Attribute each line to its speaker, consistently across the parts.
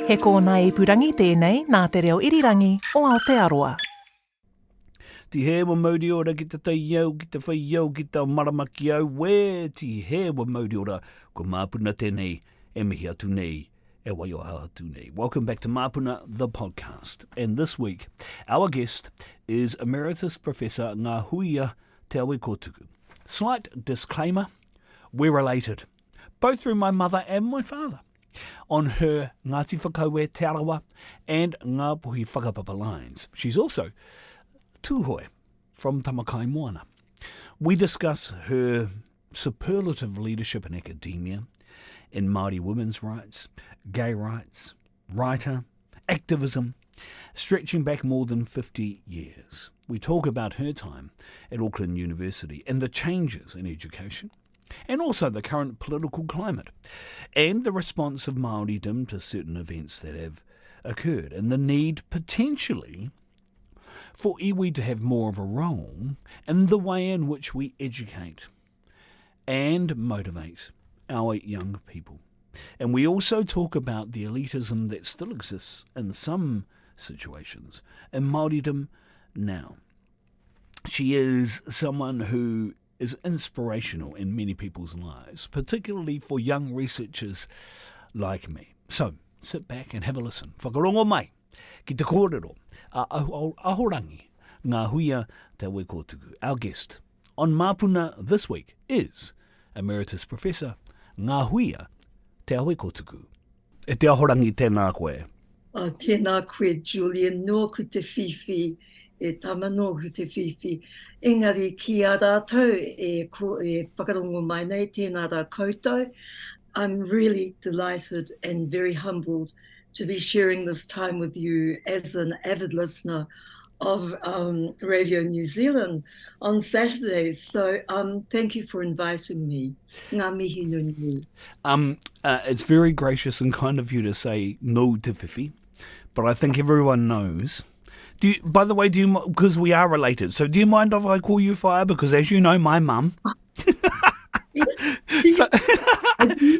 Speaker 1: He kōna e purangi tēnei nā te reo irirangi o Aotearoa.
Speaker 2: Ti he wa mauri ora ki te taiau, ki te whaiau, ki te maramaki au, we ti he wa mauri ora ko Māpuna tēnei, e mihi atu nei, e waioha atu nei. Welcome back to Māpuna, the podcast. And this week, our guest is Emeritus Professor Ngāhuia te Awekōtuku. Slight disclaimer, we're related, both through my mother and my father, on her Ngāti Whakauē Te Arawa and Ngā Puhi Whakapapa lines. She's also tūhoe from Tamakai Moana. We discuss her superlative leadership in academia, in Māori women's rights, gay rights, writer, activism, stretching back more than 50 years. We talk about her time at Auckland University and the changes in education, and also the current political climate, and the response of Māoridom to certain events that have occurred, and the need potentially for iwi to have more of a role in the way in which we educate and motivate our young people. And we also talk about the elitism that still exists in some situations in Māoridom now. She is someone who is inspirational in many people's lives, particularly for young researchers like me. So, sit back and have a listen. Whakarongo mai, ki te kōrero, ahorangi, Ngāhuia te Awekōtuku. Our guest on Māpuna this week is Emeritus Professor Ngāhuia te Awekōtuku. E te ahorangi tēnā koe.
Speaker 3: Tēnā koe, Julian, no ku te whiwhi. E tamano ku te whiwhi. Engari ki a rātou e whakarongo mai nei tēnā rā koutou. I'm really delighted and very humbled to be sharing this time with you as an avid listener of Radio New Zealand on Saturdays. So thank you for inviting me. Ngā mihi nui.
Speaker 2: It's very gracious and kind of you to say no te whiwhi, but I think everyone knows. By the way, because we are related, so do you mind if I call you Fire? Because as you know, my mum.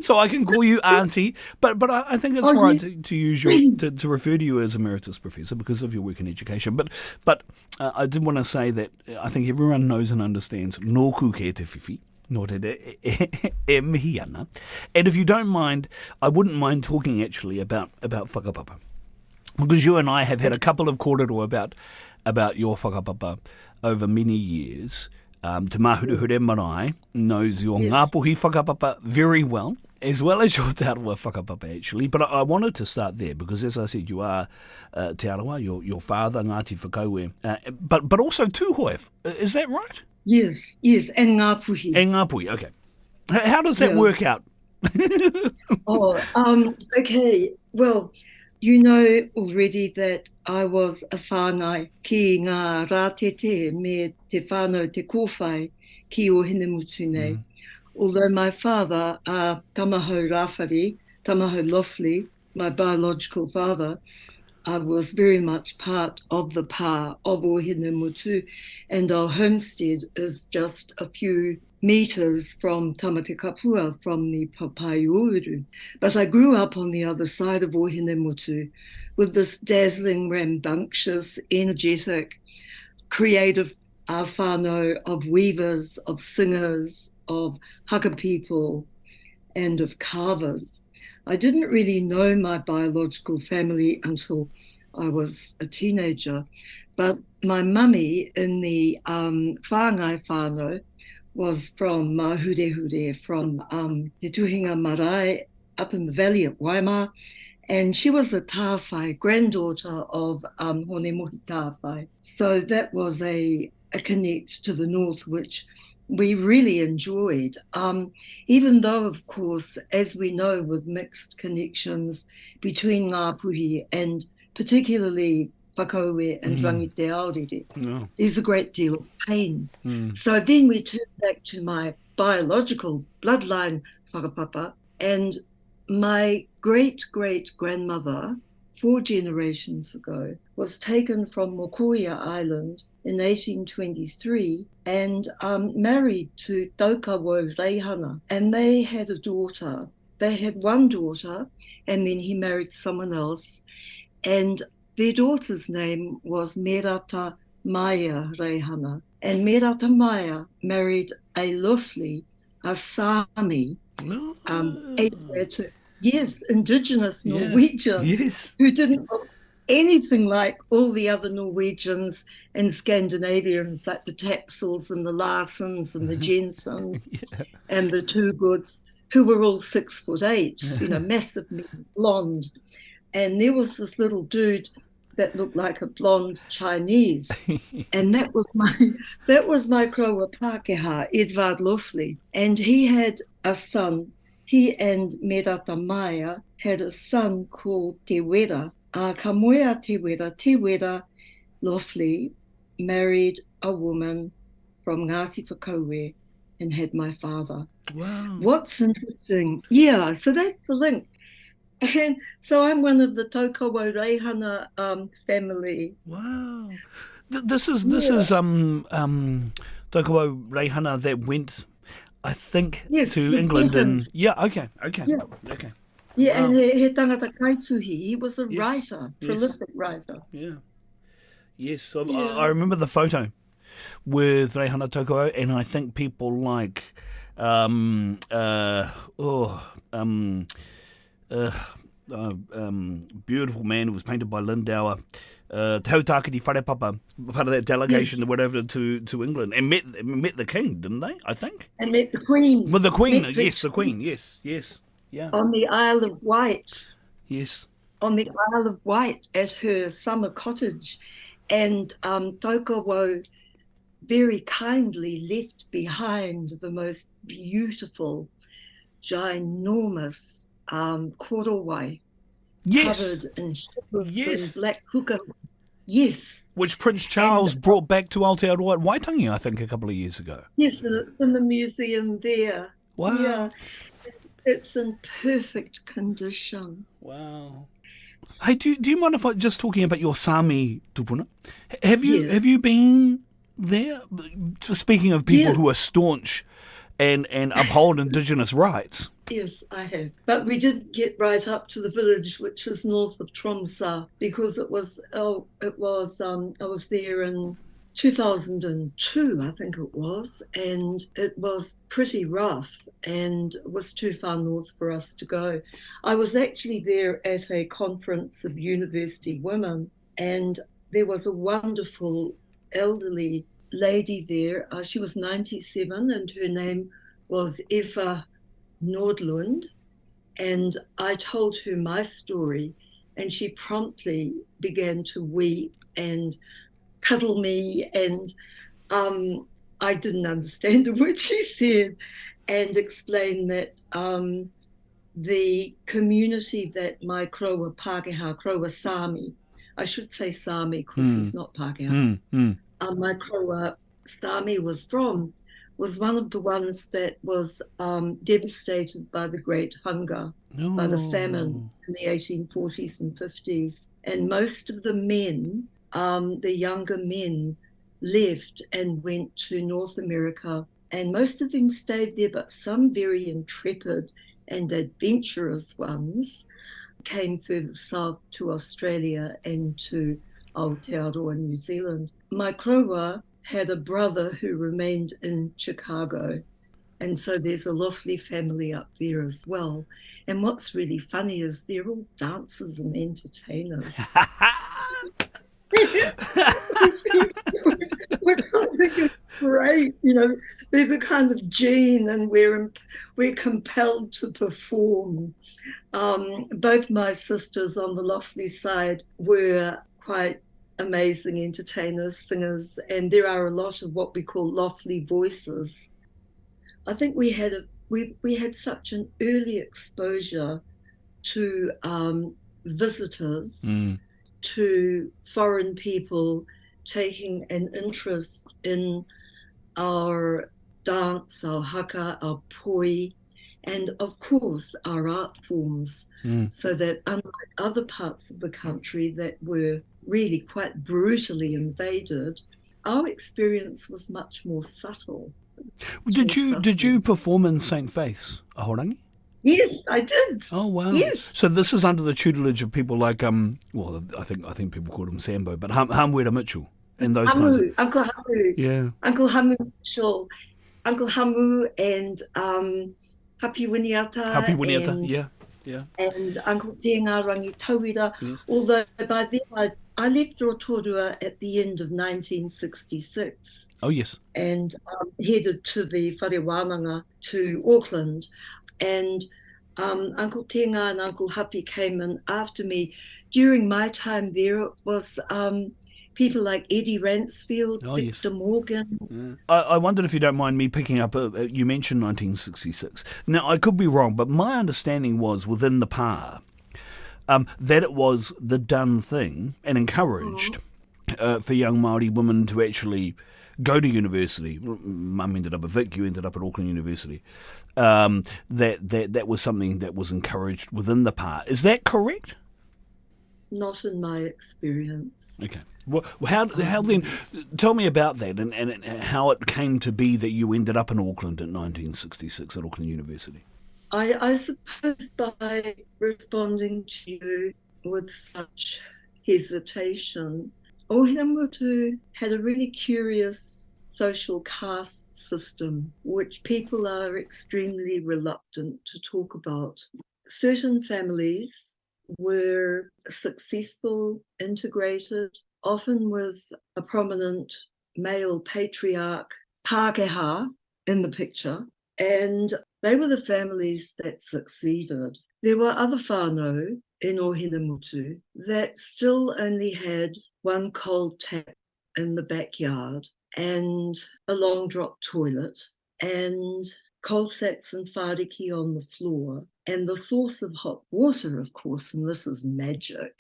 Speaker 2: So I can call you Auntie, but I think it's right to use to refer to you as Emeritus Professor because of your work in education. But I did want to say that I think everyone knows and understands nōku ke te whiwhi, nō te e mihi ana. And if you don't mind, I wouldn't mind talking actually about whakapapa. Because you and I have had a couple of kōrero about your whakapapa over many years. Te Mahuruhure Marae knows your Ngā Puhi whakapapa very well as your Te Arawa whakapapa actually. But I wanted to start there because, as I said, you are Te Arawa, your father, Ngāti Whakauē, but also tūhoe. Is that right?
Speaker 3: Yes, and Ngā Puhi.
Speaker 2: And Ngā Puhi, okay. How does that work out?
Speaker 3: Okay. Well, you know already that I was a whāngai ki ngā rātete me te whānau te kōwhai ki o Hinemutu nei. Although my father, Tamahau Rāwhari, Tamahau Lofley, my biological father, was very much part of the pā of o Hinemutu, and our homestead is just a few metres from Tamatekapua, from the Papaiuru. But I grew up on the other side of Ohinemutu with this dazzling, rambunctious, energetic, creative whānau of weavers, of singers, of haka people, and of carvers. I didn't really know my biological family until I was a teenager, but my mummy in the whāngai whānau was from Māhurehure, from Te Tuhinga Marae up in the valley of Waima, and she was a tāwhai, granddaughter of Hone Mohi tāwhai. So that was a connect to the north, which we really enjoyed, even though, of course, as we know, with mixed connections between Ngā Puhi and particularly Whakauē and Rangi Te Aorere. No. There's a great deal of pain. So then we turn back to my biological bloodline whakapapa, and my great-great-grandmother, 4 generations ago, was taken from Mokoia Island in 1823 and married to Taukawau Reihana. And they had a daughter they had one daughter, and then he married someone else, and their daughter's name was Merata Maya Reihana. And Merata Maya married a Lufli, a Sami, Asiatic, yes, indigenous Norwegian, who didn't look anything like all the other Norwegians and Scandinavians, like the Taxels and the Larsens and the Jensens and the Tugoods, who were all 6'8", you know, massive men, blonde. And there was this little dude that looked like a blonde Chinese, and that was my Kroa Pākehā, Edvard Lufli, and he had a son. He and Merata Maya had a son called Te Wera. Ka moea Te Wera Lufli married a woman from Ngāti Whakaue and had my father.
Speaker 2: Wow.
Speaker 3: What's interesting, so that's the link. And so I'm one of the Taukawa Reihana family.
Speaker 2: Wow. This is Taukawa Reihana that went, I think, to England and okay.
Speaker 3: Yeah, wow. And he tangata kaituhi. He was a writer, prolific writer.
Speaker 2: Yeah. Yes, I remember the photo with Reihana Taukawa, and I think people like beautiful man who was painted by Lindauer, Te Hautakiri Wharepapa, part of that delegation or whatever to England, and met the king, didn't they? I think.
Speaker 3: And met the Queen.
Speaker 2: With the Queen, the Queen, yes. Yeah.
Speaker 3: On the Isle of Wight.
Speaker 2: Yes.
Speaker 3: On the Isle of Wight at her summer cottage. And Taukawa very kindly left behind the most beautiful, ginormous korowai, covered in sugar and black hookah. Yes.
Speaker 2: Which Prince Charles brought back to Aotearoa at Waitangi, I think, a couple of years ago.
Speaker 3: Yes, in the museum there.
Speaker 2: Wow.
Speaker 3: Yeah. It's in perfect condition.
Speaker 2: Wow. Hey, do you mind if I just talking about your Sami tupuna? Have you been there? Speaking of people who are staunch and uphold Indigenous rights.
Speaker 3: Yes, I have. But we did get right up to the village, which is north of Tromsø, because I was there in 2002, I think it was, and it was pretty rough and it was too far north for us to go. I was actually there at a conference of university women, and there was a wonderful elderly lady there. She was 97 and her name was Eva Nordlund, and I told her my story, and she promptly began to weep and cuddle me, and I didn't understand a word she said, and explained that the community that my Kroa Pākehā, Kroa Sami, I should say Sami because he's not Pākehā, my Kroa Sami was from, was one of the ones that was devastated by the Great Hunger, by the famine in the 1840s and 50s. And most of the men, the younger men, left and went to North America, and most of them stayed there, but some very intrepid and adventurous ones came further south to Australia and to Aotearoa, New Zealand. My Kroa had a brother who remained in Chicago, and so there's a Lofley family up there as well. And what's really funny is they're all dancers and entertainers. Which I think is great, you know. They're the kind of gene, and we're compelled to perform. Both my sisters on the Lofley side were quite amazing entertainers, singers, and there are a lot of what we call Lofley voices. I think we had such an early exposure to visitors, to foreign people taking an interest in our dance, our haka, our poi, and of course our art forms, so that unlike other parts of the country that were really quite brutally invaded, our experience was much more subtle.
Speaker 2: Did you perform in St. Faith's, Ahorangi?
Speaker 3: Yes, I did.
Speaker 2: Oh wow!
Speaker 3: Yes.
Speaker 2: So this is under the tutelage of people like well, I think people called him Sambo, but Hamwera Mitchell and those kinds of
Speaker 3: Uncle Hamu,
Speaker 2: yeah.
Speaker 3: Uncle Hamu Mitchell, Uncle Hamu and Hapi
Speaker 2: Happy
Speaker 3: Winiata
Speaker 2: Winiata, yeah, yeah,
Speaker 3: and Uncle Te Ngārangi Tauira,
Speaker 2: yes.
Speaker 3: although by then I left Rotorua at the end of 1966
Speaker 2: Oh yes.
Speaker 3: and headed to the Whare Wānanga to Auckland. And Uncle Tenga and Uncle Happy came in after me. During my time there, it was people like Eddie Ransfield,
Speaker 2: Oh yes.
Speaker 3: Victor Morgan.
Speaker 2: Yeah. I wondered if you don't mind me picking up. You mentioned 1966. Now I could be wrong, but my understanding was within the PA that it was the done thing and encouraged for young Māori women to actually go to university. Mum ended up at Vic, you ended up at Auckland University. That was something that was encouraged within the PA. Is that correct?
Speaker 3: Not in my experience.
Speaker 2: Okay. Well, how then? Tell me about that and how it came to be that you ended up in Auckland in 1966 at Auckland University.
Speaker 3: I suppose by responding to you with such hesitation, Ohinamutu had a really curious social caste system, which people are extremely reluctant to talk about. Certain families were successful, integrated, often with a prominent male patriarch, Pākehā, in the picture, and they were the families that succeeded. There were other whānau in Ohinamutu that still only had one cold tap in the backyard and a long drop toilet and coal sacks and whāriki on the floor. And the source of hot water, of course, and this is magic,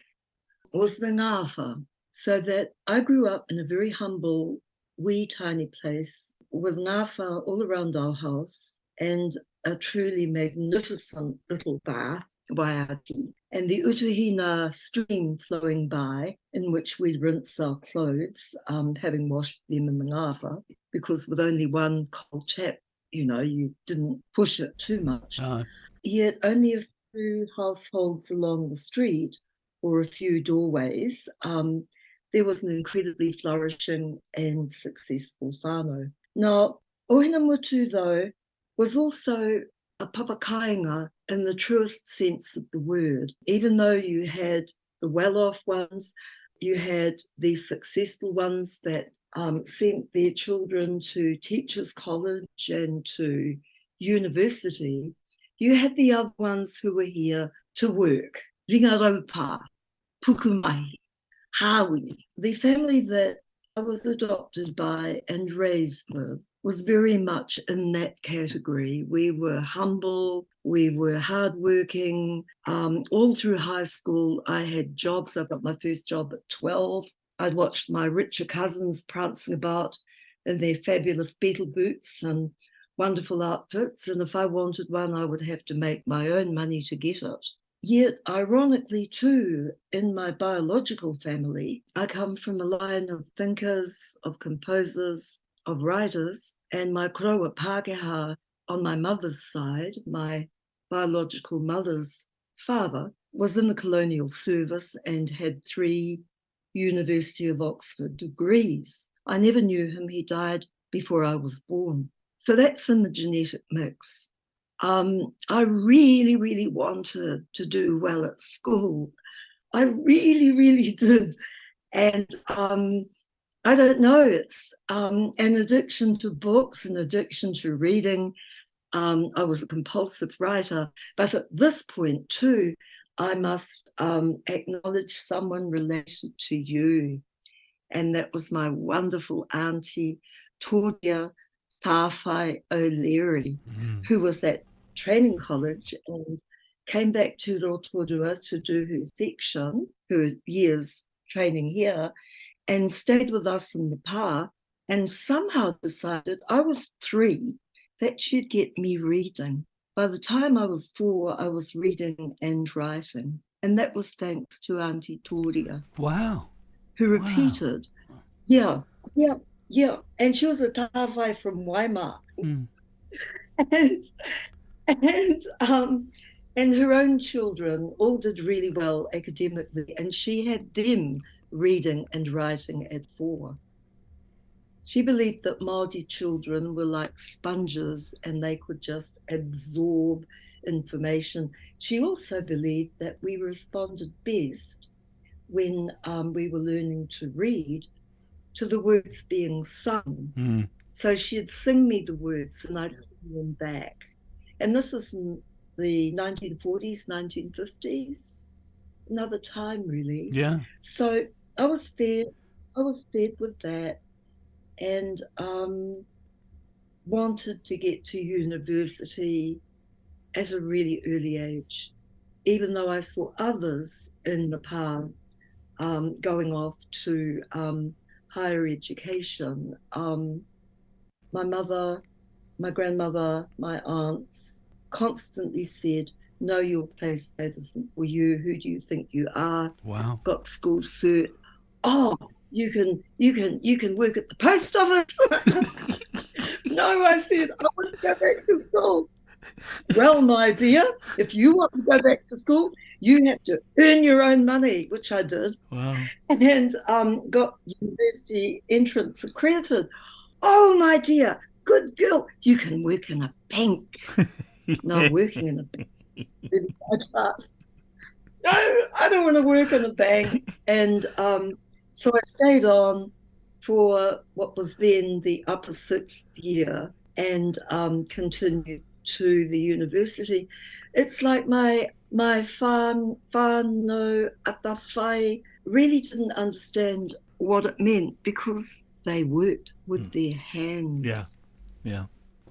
Speaker 3: was the ngāwha. So that I grew up in a very humble, wee, tiny place with ngāwha all around our house and a truly magnificent little bath, waiaki, and the Utuhina stream flowing by in which we'd rinse our clothes, having washed them in the ngāwha, because with only one cold tap, you didn't push it too much. Yet only a few households along the street or a few doorways, there was an incredibly flourishing and successful whānau. Now, Ohinamutu, though, was also a papakainga in the truest sense of the word. Even though you had the well-off ones, you had the successful ones that sent their children to teachers' college and to university, you had the other ones who were here to work. Ringaraupa, Pukumahi, Hāwini. The family that I was adopted by and raised with was very much in that category. We were humble, we were hardworking. All through high school, I had jobs. I got my first job at 12. I'd watched my richer cousins prancing about in their fabulous beetle boots and wonderful outfits. And if I wanted one, I would have to make my own money to get it. Yet, ironically too, in my biological family, I come from a line of thinkers, of composers, of writers, and my koroa Pākehā on my mother's side, my biological mother's father, was in the colonial service and had 3 University of Oxford degrees. I never knew him. He died before I was born. So that's in the genetic mix. I really, really wanted to do well at school. I really, really did. And I don't know, it's an addiction to books, an addiction to reading. I was a compulsive writer. But at this point, too, I must acknowledge someone related to you. And that was my wonderful auntie, Toria Tāwhai O'Leary, who was at training college and came back to Rotorua to do her section, her years training here, and stayed with us in the PA, and somehow decided, I was 3, that she'd get me reading. By the time I was 4, I was reading and writing. And that was thanks to Auntie Toria.
Speaker 2: Wow.
Speaker 3: Who repeated, yeah. And she was a tāwhai from Waimā. And and and her own children all did really well academically, and she had them reading and writing at 4. She believed that Māori children were like sponges and they could just absorb information. She also believed that we responded best when we were learning to read to the words being sung.
Speaker 2: Mm.
Speaker 3: So she'd sing me the words and I'd sing them back. And this is in the 1940s, 1950s, another time really.
Speaker 2: Yeah.
Speaker 3: So I was fed with that, and wanted to get to university at a really early age, even though I saw others in Nepal going off to higher education. My mother, my grandmother, my aunts constantly said, "No, your place, that isn't for you. Who do you think you are?
Speaker 2: Wow.
Speaker 3: Got school cert. Oh, you can work at the post office." No, I said, "I want to go back to school." "Well, my dear, if you want to go back to school, you have to earn your own money," which I did,
Speaker 2: Wow.
Speaker 3: and got university entrance accredited. "Oh, my dear, good girl, you can work in a bank." No, working in a bank is really high class. No, I don't want to work in a bank. And so I stayed on for what was then the upper 6th year, and continued to the university. It's like my whānau atawhai really didn't understand what it meant because they worked with their hands.
Speaker 2: Yeah. Yeah.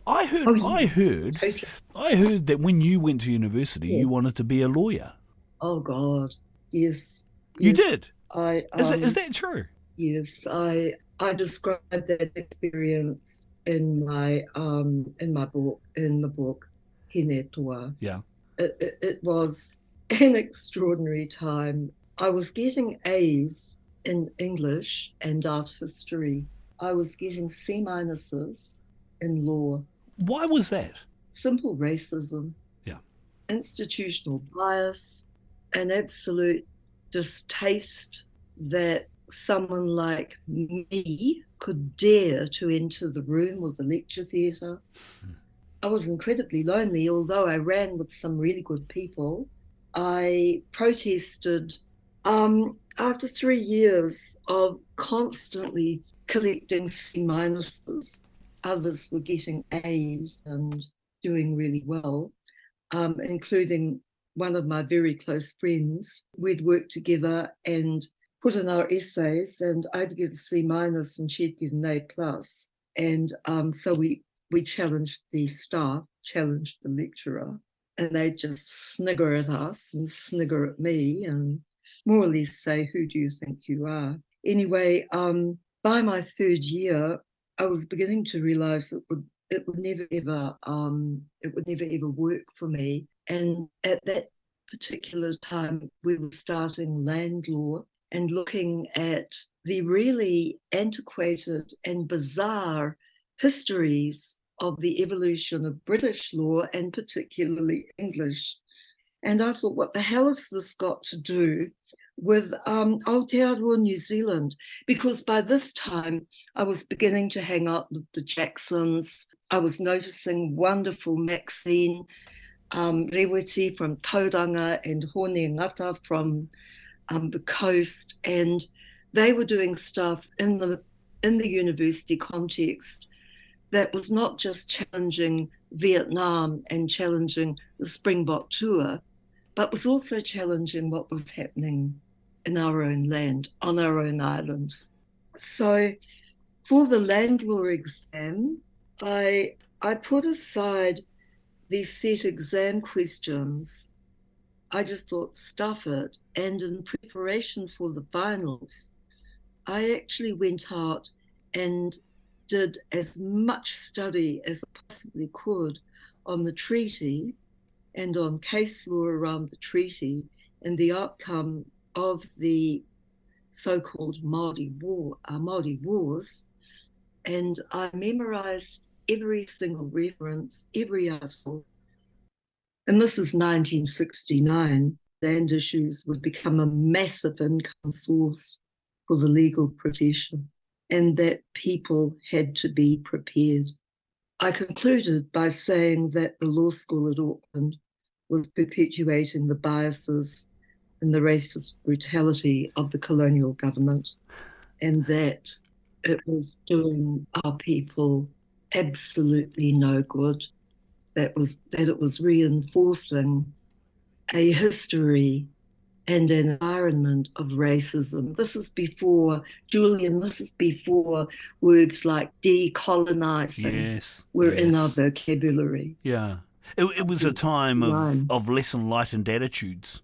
Speaker 2: I heard
Speaker 3: Oh, yes, totally.
Speaker 2: I heard that when you went to university you
Speaker 3: Yes.
Speaker 2: wanted to be a lawyer.
Speaker 3: Oh God, yes.
Speaker 2: You
Speaker 3: Yes.
Speaker 2: did?
Speaker 3: I
Speaker 2: Is that true?
Speaker 3: Yes, I described that experience in my book, Hine Toa.
Speaker 2: Yeah.
Speaker 3: It was an extraordinary time. I was getting A's in English and art history. I was getting C minuses in law.
Speaker 2: Why was that?
Speaker 3: Simple racism,
Speaker 2: Yeah.
Speaker 3: institutional bias, an absolute distaste that someone like me could dare to enter the room or the lecture theatre. I was incredibly lonely, although I ran with some really good people. I protested after 3 years of constantly collecting C minuses. Others were getting A's and doing really well, including one of my very close friends. We'd worked together and put in our essays, and I'd get a C minus and she'd get an A plus. And so we challenged the staff, challenged the lecturer, and they'd just snigger at us and snigger at me and more or less say, "Who do you think you are?" Anyway, by my 3rd year, I was beginning to realize it would never ever work for me. And at that particular time, we were starting land law and looking at the really antiquated and bizarre histories of the evolution of British law and particularly English. And I thought, what the hell has this got to do with Aotearoa New Zealand? Because by this time, I was beginning to hang out with the Jacksons. I was noticing wonderful Maxine Reweti from Tauranga and Hone Ngata from the coast, and they were doing stuff in the university context that was not just challenging Vietnam and challenging the Springbok tour, but was also challenging what was happening in our own land, on our own islands. So for the land law exam, I put aside these set exam questions. I just thought, stuff it. And in preparation for the finals, I actually went out and did as much study as I possibly could on the treaty and on case law around the treaty and the outcome of the so-called Māori Wars. And I memorized every single reference, every article, and this is 1969, land issues would become a massive income source for the legal profession, and that people had to be prepared. I concluded by saying that the law school at Auckland was perpetuating the biases and the racist brutality of the colonial government, and that it was doing our people absolutely no good, that it was reinforcing a history and an environment of racism. This is before, Julian, this is before words like decolonizing were in our vocabulary.
Speaker 2: Yeah. It was a time of less enlightened attitudes.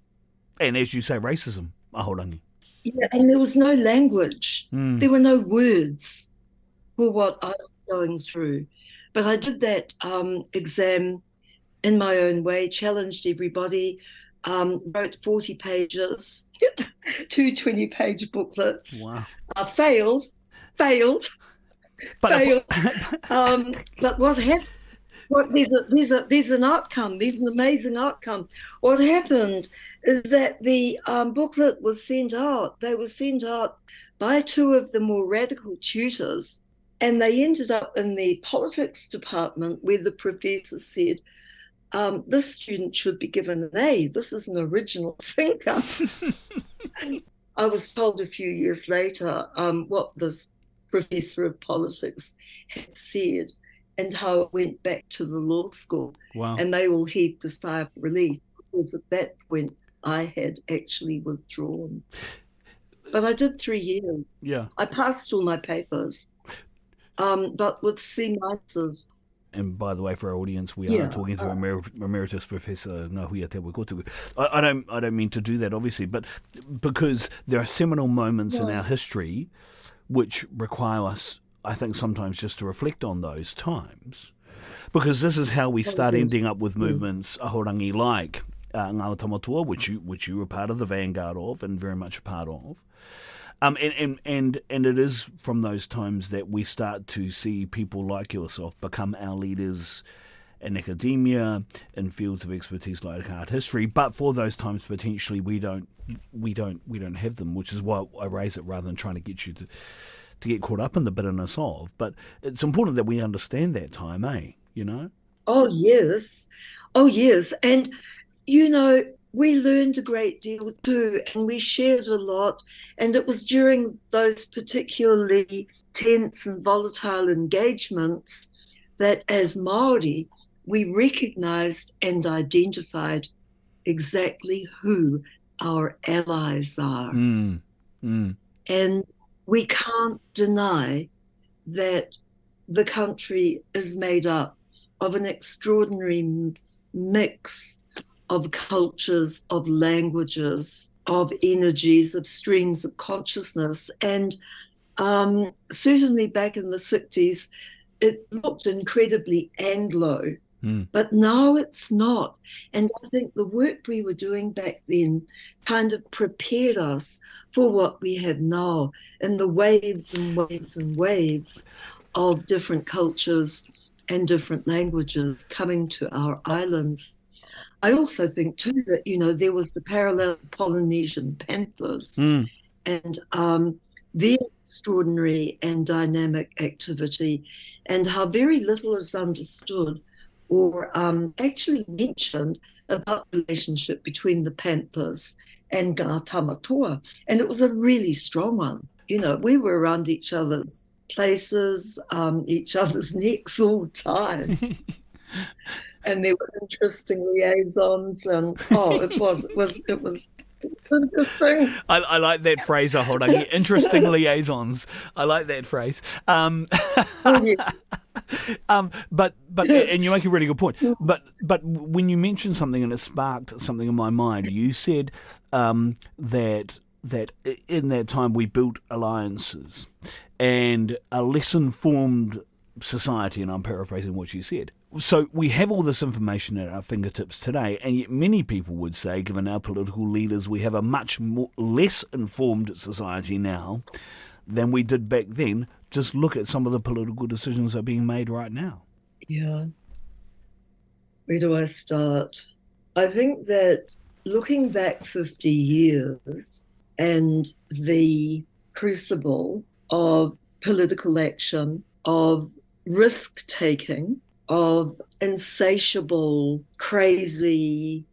Speaker 2: And as you say, racism, ahorangi.
Speaker 3: Yeah, and there was no language. There were no words for what I was going through. But I did that exam in my own way, challenged everybody, wrote 40 pages, 2 20-page booklets.
Speaker 2: Wow.
Speaker 3: Failed. But what happened? There's an outcome. There's an amazing outcome. What happened is that the booklet was sent out. They were sent out by 2 of the more radical tutors, and they ended up in the politics department where the professor said, this student should be given an A. This is an original thinker. I was told a few years later what this professor of politics had said and how it went back to the law school.
Speaker 2: Wow.
Speaker 3: And they all heaved a sigh of relief, because at that point I had actually withdrawn. But I did 3 years.
Speaker 2: Yeah.
Speaker 3: I passed all my papers, but with C minuses.
Speaker 2: And by the way, for our audience, we are talking to Emeritus Professor Ngāhuia te Awekōtuku. I don't mean to do that, obviously, but because there are seminal moments in our history which require us, I think, sometimes just to reflect on those times. Because this is how we start ending up with movements, ahorangi, like Ngāo Tamatua, which you were part of the vanguard of and very much a part of. And it is from those times that we start to see people like yourself become our leaders in academia, in fields of expertise like art history. But for those times, potentially we don't have them, which is why I raise it rather than trying to get you to get caught up in the bitterness of. But it's important that we understand that time, you know?
Speaker 3: Oh yes. And we learned a great deal too, and we shared a lot. And it was during those particularly tense and volatile engagements that as Maori, we recognized and identified exactly who our allies are. And we can't deny that the country is made up of an extraordinary mix of cultures, of languages, of energies, of streams of consciousness. And certainly back in the 60s, it looked incredibly Anglo, but now it's not. And I think the work we were doing back then kind of prepared us for what we have now, in the waves and waves and waves of different cultures and different languages coming to our islands. I also think too that, there was the parallel Polynesian Panthers and their extraordinary and dynamic activity, and how very little is understood or actually mentioned about the relationship between the Panthers and Ngā Tamatoa. And it was a really strong one. We were around each other's places, each other's necks all the time. And there were interesting liaisons, and it was interesting.
Speaker 2: I like that phrase, ahorangi. Interesting liaisons. I like that phrase.
Speaker 3: Yes.
Speaker 2: But and you make a really good point. But when you mentioned something and it sparked something in my mind, you said that in that time we built alliances and a lesson-formed society, and I'm paraphrasing what you said. So we have all this information at our fingertips today, and yet many people would say, given our political leaders, we have a much less informed society now than we did back then. Just look at some of the political decisions that are being made right now.
Speaker 3: Yeah. Where do I start? I think that looking back 50 years and the crucible of political action, of risk-taking, of insatiable, crazy,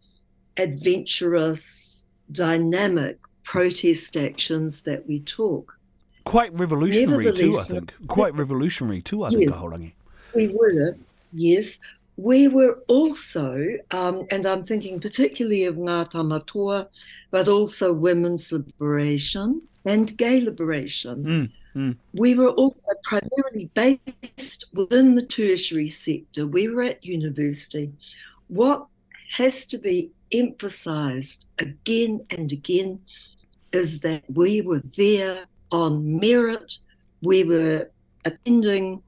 Speaker 3: adventurous, dynamic protest actions that we took.
Speaker 2: Quite revolutionary too, I
Speaker 3: Nevertheless,
Speaker 2: think. Quite revolutionary too, I think,
Speaker 3: yes,
Speaker 2: Aorangi.
Speaker 3: we were, yes. We were also, and I'm thinking particularly of Ngā Tamatoa, but also women's liberation and gay liberation. We were also primarily based within the tertiary sector. We were at university. What has to be emphasised again and again is that we were there on merit. We were attending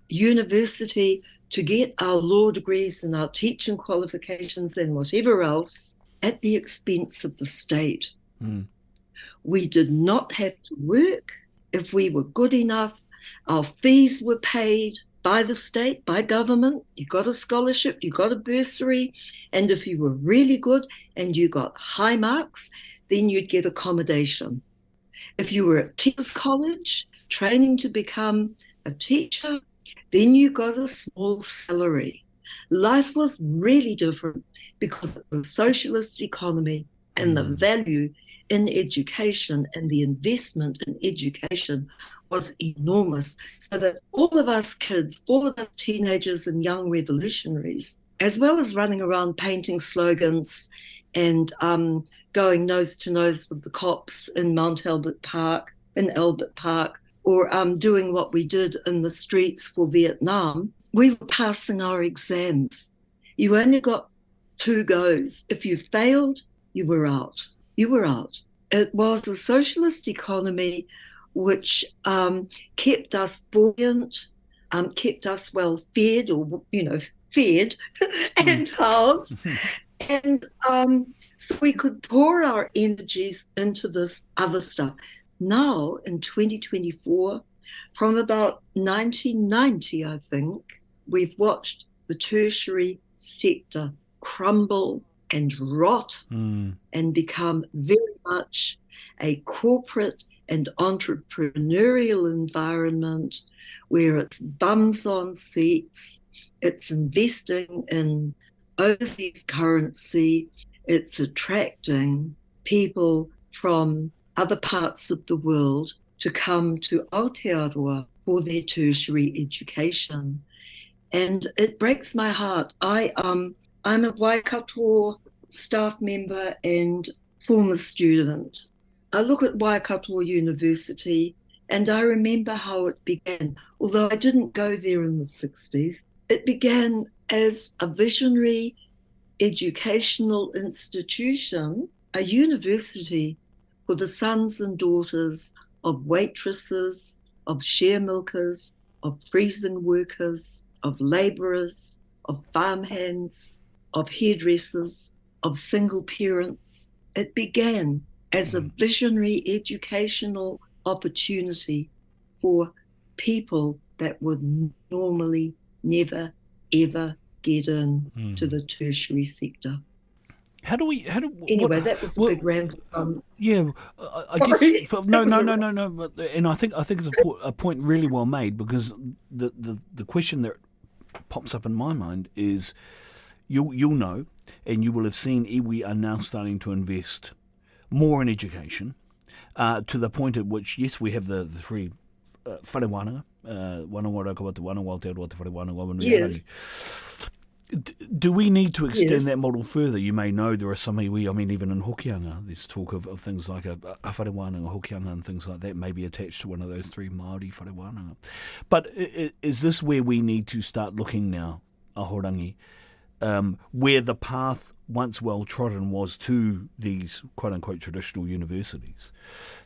Speaker 3: university to get our law degrees and our teaching qualifications and whatever else at the expense of the state. We did not have to work. If we were good enough, our fees were paid by the state, by government. You got a scholarship, you got a bursary, and if you were really good and you got high marks, then you'd get accommodation. If you were at teachers' college, training to become a teacher, then you got a small salary. Life was really different because of the socialist economy and the value in education and the investment in education was enormous. So that all of us kids, all of us teenagers and young revolutionaries, as well as running around painting slogans and going nose to nose with the cops in Albert Park, or doing what we did in the streets for Vietnam, we were passing our exams. You only got 2 goes. If you failed, you were out. You were out. It was a socialist economy which kept us buoyant, kept us well fed, or, fed and housed. And so we could pour our energies into this other stuff. Now, in 2024, from about 1990, I think, we've watched the tertiary sector crumble and rot and become very much a corporate and entrepreneurial environment where it's bums on seats, it's investing in overseas currency, it's attracting people from other parts of the world to come to Aotearoa for their tertiary education. And it breaks my heart. I'm a Waikato staff member and former student. I look at Waikato University and I remember how it began. Although I didn't go there in the 60s, it began as a visionary educational institution, a university for the sons and daughters of waitresses, of share milkers, of freezing workers, of labourers, of farmhands, of hairdressers, of single parents. It began as a visionary educational opportunity for people that would normally never, ever get in to the tertiary sector. Anyway, that was a big ramble.
Speaker 2: Yeah, I guess no. And I think it's a point really well made, because the question that pops up in my mind is, you'll know, and you will have seen, iwi are now starting to invest more in education, to the point at which, yes, we have the three whare wānanga, wānanga rākawa te wānanga, Aotearoa te whare wānanga,
Speaker 3: Yes.
Speaker 2: Do we need to extend that model further? You may know there are some iwi, even in Hokianga, there's talk of things like a whare wānanga, Hokianga and things like that, maybe attached to one of those 3 Māori whare wānanga. But is this where we need to start looking now, Ahorangi, where the path once well trodden was to these quote-unquote traditional universities?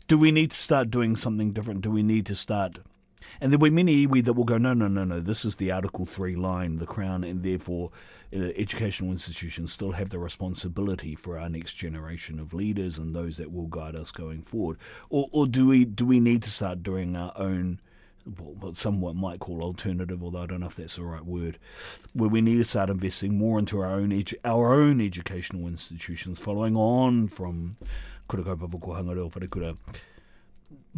Speaker 2: Do we need to start doing something different? Do we need to start... And there'll be many iwi that will go, no, this is the Article 3 line, the Crown, and therefore educational institutions still have the responsibility for our next generation of leaders and those that will guide us going forward. Or do we need to start doing our own what someone might call alternative, although I don't know if that's the right word, where we need to start investing more into our own educational institutions, following on from kura kaupapa ko hangareo wharekura.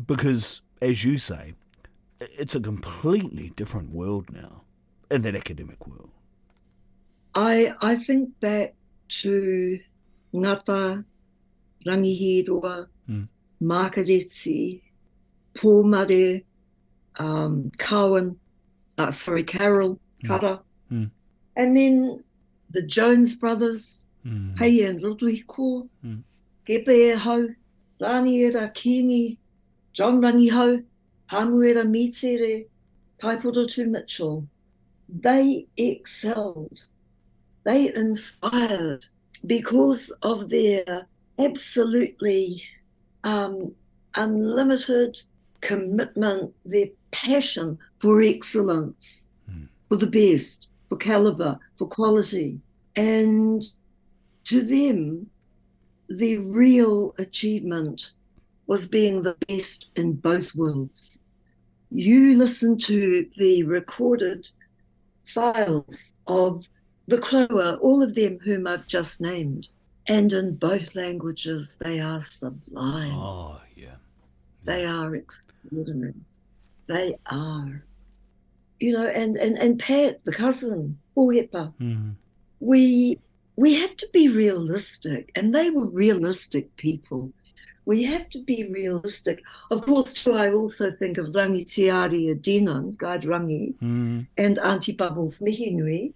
Speaker 2: Because, as you say, it's a completely different world now, in that academic world.
Speaker 3: I think back to ngata, rangihiroa, makareti, pōmare, Carol, Kara, and then the Jones brothers, Hei and Rotuhiko, Kepe e hau, Rani era Kingi, John Rangi hau, Hamu era Mitere, Taipurotu Mitchell. They excelled, they inspired because of their absolutely unlimited commitment, their passion for excellence, for the best, for caliber, for quality. And to them, the real achievement was being the best in both worlds. You listen to the recorded files of the Kloa, all of them whom I've just named, and in both languages, they are sublime.
Speaker 2: Oh, yeah.
Speaker 3: They are extraordinary. They are. You know, and Pat, the cousin, Ohepa, we have to be realistic, and they were realistic people. We have to be realistic. Of course, too, I also think of Rangi Tiari Adinan, Guide Rangi, and Auntie Bubbles Mihinui.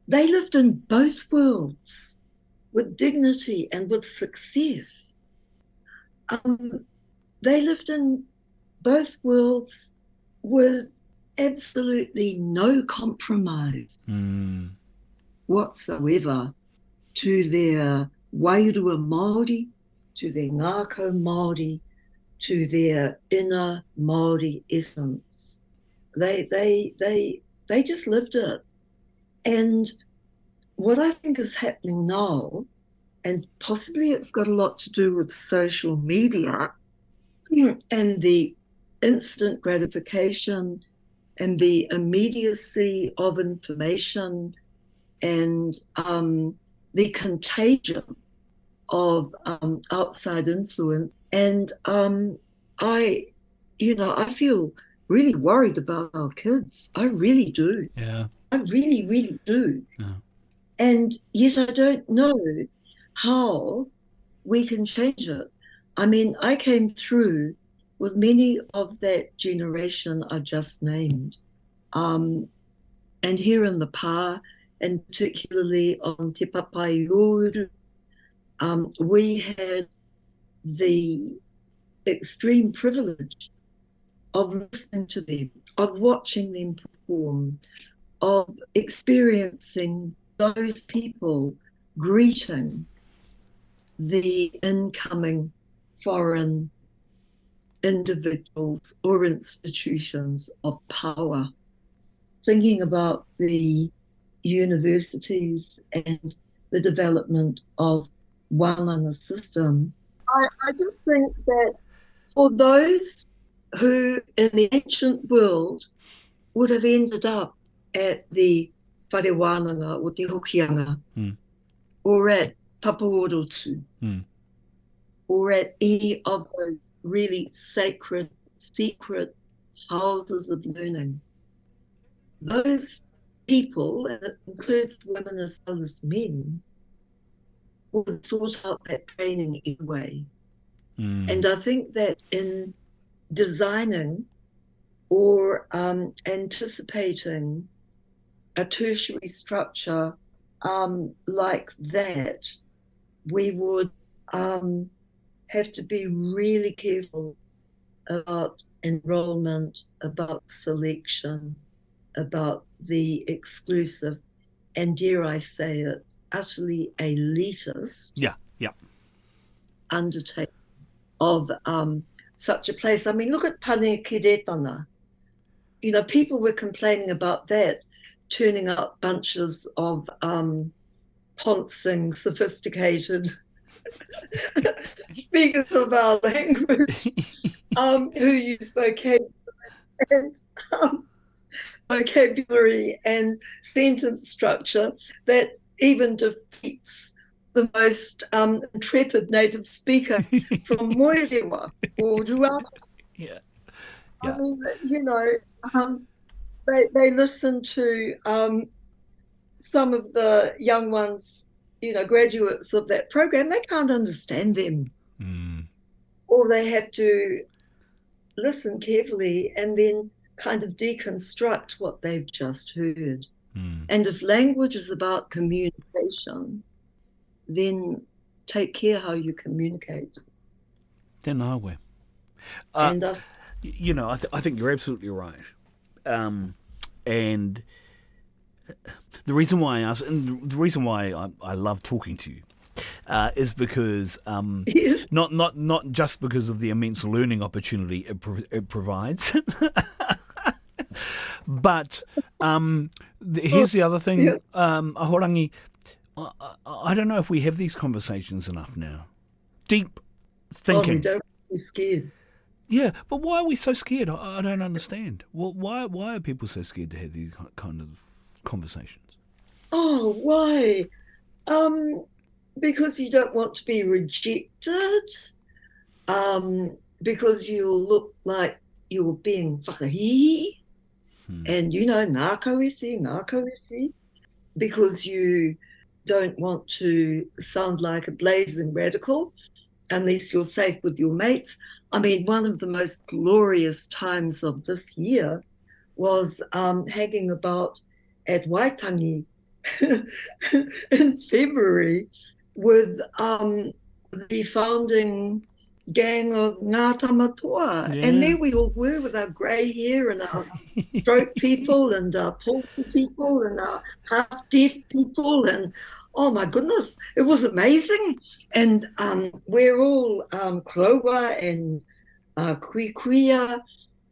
Speaker 3: They lived in both worlds with dignity and with success. They lived in both worlds with absolutely no compromise whatsoever to their Wairua Māori, to their Ngākau Māori, to their inner Māori essence. They just lived it. And what I think is happening now, and possibly it's got a lot to do with social media and the instant gratification and the immediacy of information and the contagion of outside influence. And I feel really worried about our kids. I really do.
Speaker 2: Yeah.
Speaker 3: I really, really do.
Speaker 2: Yeah.
Speaker 3: And yet I don't know how we can change it. I mean, I came through with many of that generation I just named. And here in the Pā, and particularly on Te Papai Ouru, we had the extreme privilege of listening to them, of watching them perform, of experiencing those people greeting the incoming foreign individuals or institutions of power, thinking about the universities and the development of wānanga system. I just think that for those who in the ancient world would have ended up at the whare wānanga or te hokianga or at Papaorotu or at any of those really sacred, secret houses of learning, those people, and it includes women as well as men, would sort out that training anyway. And I think that in designing or anticipating a tertiary structure like that, we would have to be really careful about enrollment, about selection, about the exclusive, and dare I say it, utterly elitist undertaking of such a place. I mean, look at Pane Kiretana. You know, people were complaining about that, turning out bunches of poncing, sophisticated speakers of our language who use vocabulary and vocabulary and sentence structure that even defeats the most intrepid native speaker from Moerewa or Ruata.
Speaker 2: Yeah.
Speaker 3: I mean, you know, they listen to some of the young ones, you know, graduates of that program. They can't understand them. Or they have to listen carefully and then kind of deconstruct what they've just heard. And if language is about communication, then take care how you communicate.
Speaker 2: Tēnā koe.
Speaker 3: And
Speaker 2: You know, I think you're absolutely right. And the reason why I ask, and the reason why I love talking to you, is because
Speaker 3: yes.
Speaker 2: not just because of the immense learning opportunity it provides, but here's the other thing, Ahorangi. I don't know if we have these conversations enough now. Deep thinking.
Speaker 3: We don't be scared.
Speaker 2: Yeah, but why are we so scared? I don't understand. Well, why are people so scared to have these kind of conversations?
Speaker 3: Oh, why? Because you don't want to be rejected. Because you'll look like you're being whakahihi. And, you know, ngā kauese. Because you don't want to sound like a blazing radical unless you're safe with your mates. I mean, one of the most glorious times of this year was hanging about at Waitangi in February with the founding gang of Ngā Tamatoa.
Speaker 2: Yeah.
Speaker 3: And there we all were with our grey hair and our stroke people and our palsy people and our half-deaf people. And oh my goodness, it was amazing. And we're all Krowa and Kuikuia,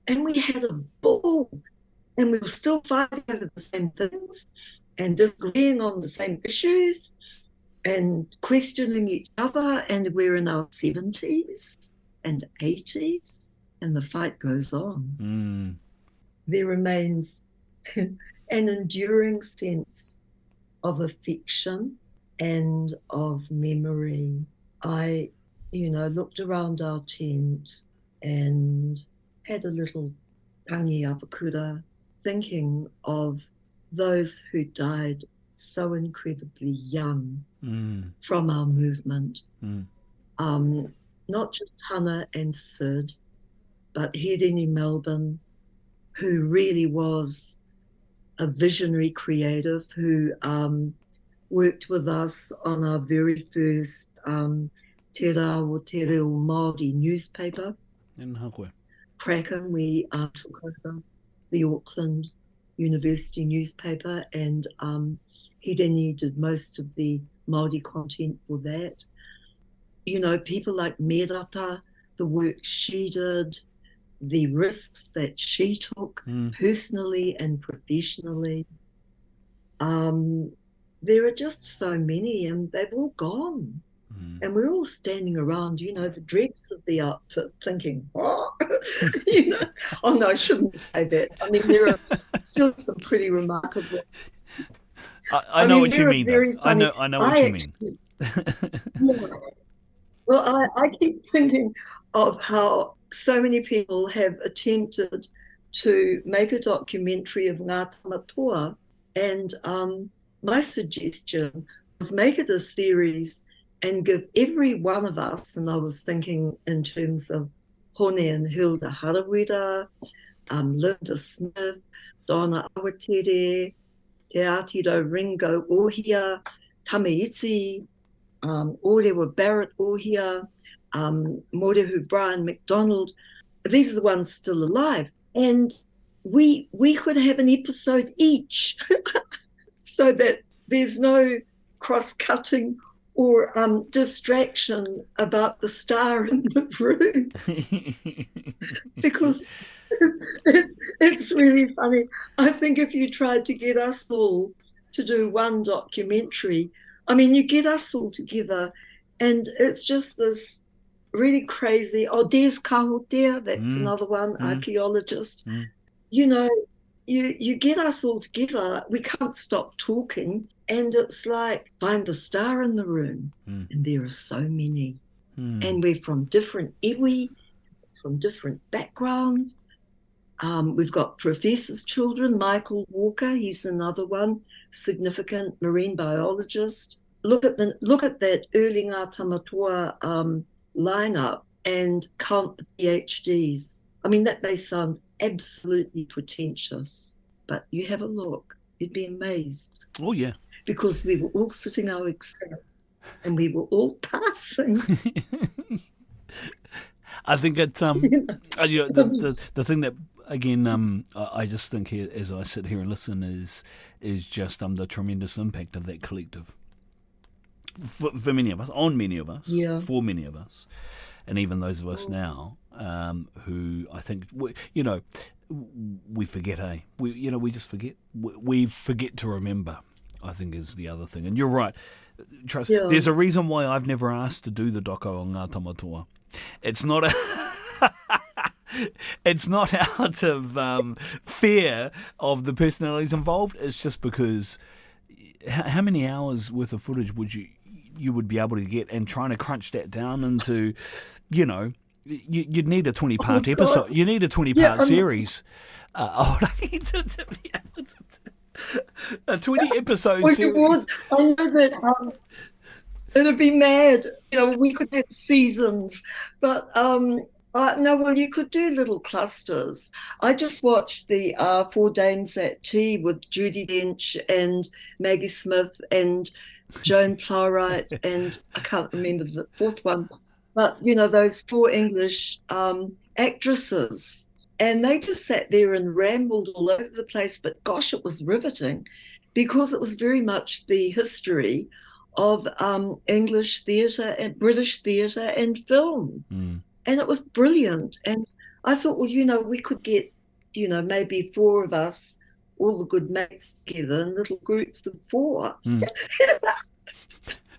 Speaker 3: and we had a ball. And we were still fighting over the same things and disagreeing on the same issues and questioning each other. And we're in our 70s and 80s, and the fight goes on. There remains an enduring sense of affection and of memory. I, you know, looked around our tent and had a little tangi apakura, thinking of those who died so incredibly young from our movement. Not just Hannah and Sid, but Hedeni Melbourne, who really was a visionary creative who worked with us on our very first Te Rā o Te Reo Māori newspaper. Kraken, we took over the Auckland University newspaper, and Hedeni did most of the Māori content for that. You know, people like Merata, the work she did, the risks that she took personally and professionally. There are just so many, and they've all gone. And we're all standing around, you know, the dregs of the outfit thinking, what? You know, oh no, I shouldn't say that. I mean, there are still some pretty remarkable.
Speaker 2: I know what you mean. I know what you mean.
Speaker 3: Yeah. Well, I keep thinking of how so many people have attempted to make a documentary of Ngā Tamatoa, and my suggestion was make it a series and give every one of us, and I was thinking in terms of Hone and Hilda Harawira, Linda Smith, Donna Awatere, Te Ātiro Ringo Ohia, Tamaiti, Orewa Barrett Ohia, Morehu Brian McDonald. These are the ones still alive. And we could have an episode each so that there's no cross-cutting or distraction about the star in the room. Because it's really funny. I think if you tried to get us all to do one documentary, I mean, you get us all together and it's just this really crazy, Des Kahotea, that's another one, archaeologist, you know, you get us all together, we can't stop talking, and it's like find the star in the room, and there are so many, and we're from different iwi, from different backgrounds. We've got Professor's children, Michael Walker, he's another one, significant marine biologist. Look at that early Ngā Tamatoa lineup and count the PhDs. I mean, that may sound absolutely pretentious, but you have a look, you'd be amazed.
Speaker 2: Oh, yeah.
Speaker 3: Because we were all sitting our exams and we were all passing.
Speaker 2: I think it, the thing that, again, I just think here, as I sit here and listen is just the tremendous impact of that collective. For many of us, on many of us, for many of us, and even those of us now, who I think, we forget, we just forget. We forget to remember, I think, is the other thing. And you're right. Trust, there's a reason why I've never asked to do the doco on Ngā Tamatoa. It's not it's not out of fear of the personalities involved. It's just because how many hours worth of footage would you would be able to get, and trying to crunch that down into, you'd need a 20-part episode. You need a 20-part series. To be able to a 20-episode series.
Speaker 3: I know that it'd be mad. We could have seasons, but no, well, you could do little clusters. I just watched the Four Dames at Tea with Judi Dench and Maggie Smith and Joan Plowright, and I can't remember the fourth one, but those four English actresses, and they just sat there and rambled all over the place. But gosh, it was riveting, because it was very much the history of English theatre and British theatre and film. And it was brilliant. And I thought, well, we could get, maybe four of us, all the good mates together in little groups of four.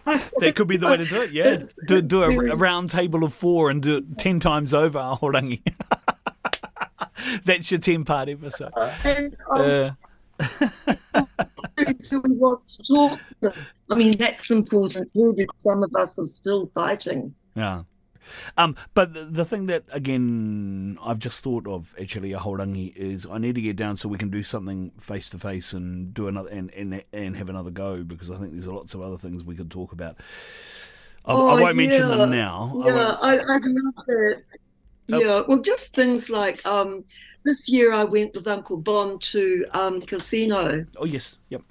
Speaker 2: That could be the way to do it, yeah. Do a round table of four and do it 10 times over, Ahorangi. That's your 10-part episode.
Speaker 3: So we want to talk. I mean, that's important too, because some of us are still fighting.
Speaker 2: Yeah. But the thing that, again, I've just thought of, actually, Ahorangi, is I need to get down so we can do something face to face and do another and have another go, because I think there's lots of other things we could talk about. I won't mention them now.
Speaker 3: Yeah, I'd love that. Yeah, well, just things like this year I went with Uncle Bon to casino.
Speaker 2: Oh, yes, yep.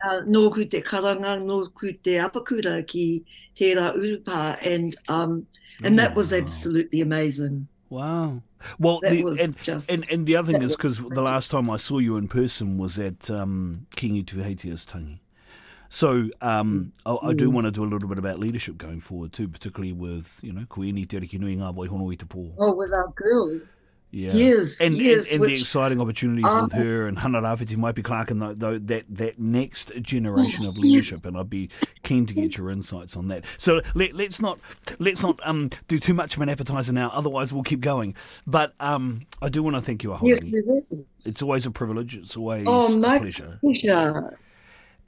Speaker 3: Nōku te karanga, nōku te apakura ki tērā urupa, and that was absolutely amazing.
Speaker 2: Wow. Well, and the other thing is, because the last time I saw you in person was at Kingi Tuheitia's tangi. So I do want to do a little bit about leadership going forward too, particularly with, Kuini Te Riki Nui Ngā Waihono i Te Pō.
Speaker 3: Oh, with our girl.
Speaker 2: Yeah.
Speaker 3: Yes,
Speaker 2: and the exciting opportunities with her and Hana Rāwhiti Maipi Clark and that next generation of leadership, and I'd be keen to get your insights on that. So let's not do too much of an appetizer now, otherwise we'll keep going. But I do want to thank you, Ahorangi.
Speaker 3: Yes, we will.
Speaker 2: It's always a privilege. It's always a pleasure.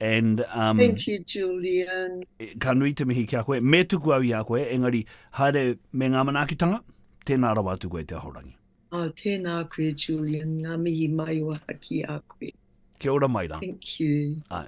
Speaker 2: And
Speaker 3: thank you, Julian.
Speaker 2: Ka nui te mihi kia koe. Me tuku au i a koe, engari, haere me ngā manaakitanga, tēnā rawa atu koe te Ahorangi.
Speaker 3: Tēnā koe, Julian. Ngā mihi mai wa haki a koe.
Speaker 2: Kia ora mai rā.
Speaker 3: Thank you.
Speaker 2: Ai.